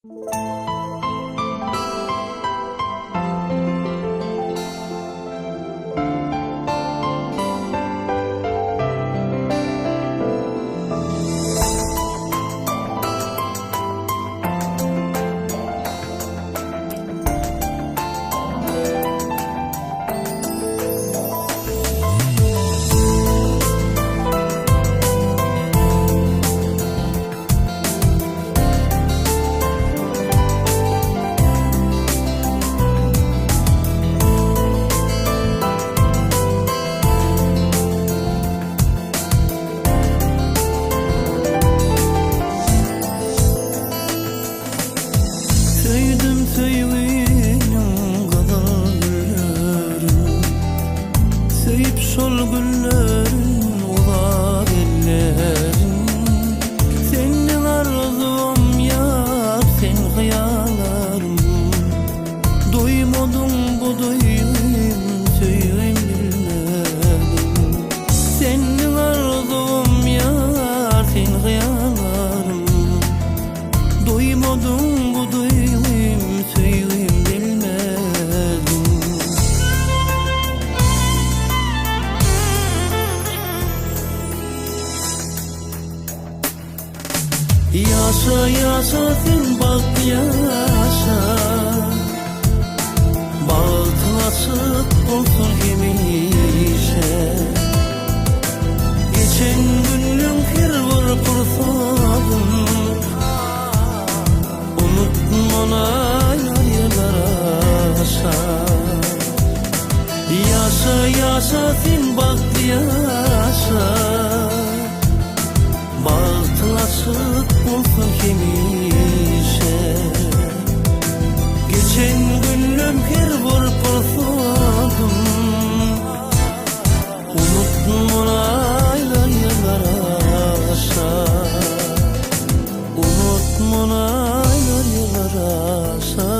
Yaşa yaşa sen bak yaşa, bahtın açık olsun hemişe. Geçen günün her bir fırsatın unutma aylar aşa. Yaşa yaşa sen bak yaşa, bahtın açık olsun hemişe. Geçen günüm her bir fırsatım unutma aylar yıllar aşa, unutma aylar yıllar aşa.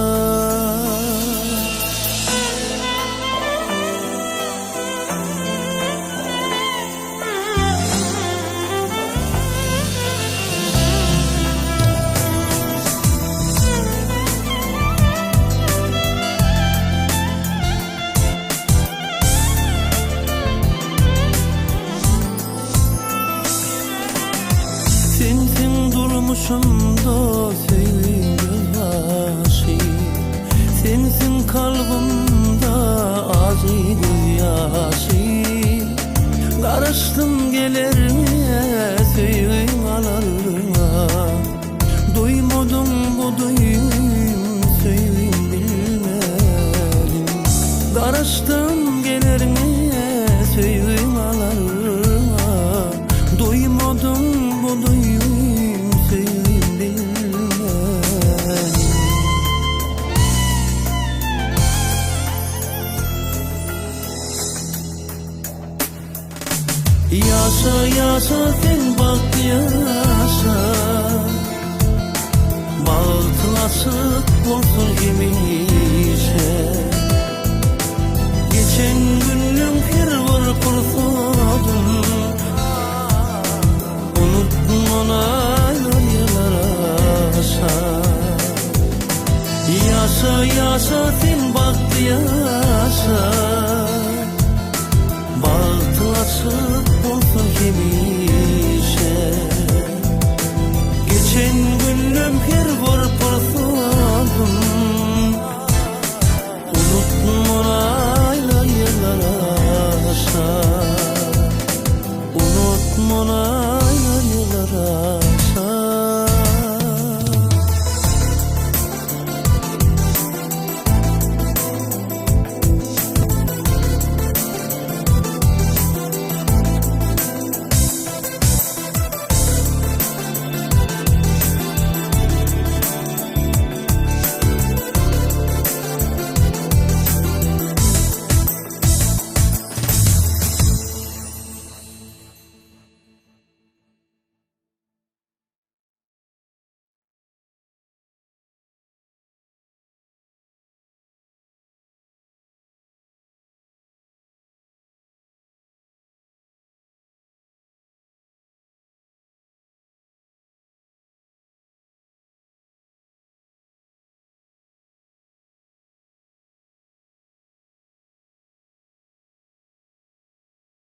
Sensin durmuşumda sevdiğim gözyaşı, sensin kalbimde acı gözyaşı. Karıştım gelerime sevdiğim alarına, duymadım bu duyum sevdiğim bilmedim. Karıştım gelerime sevdiğim alarına, duymadım bu duyum sevdiğim bilmedim. Yaşa yaşa sen bak yaşa, bahtın açık olsun hemişe. Geçen günüm her bir fırsatım unutma aylar yıllar aşa. Yaşa yaşa sen bak yaşa, bahtın açık olsun hemişe. Geçen günüm her bir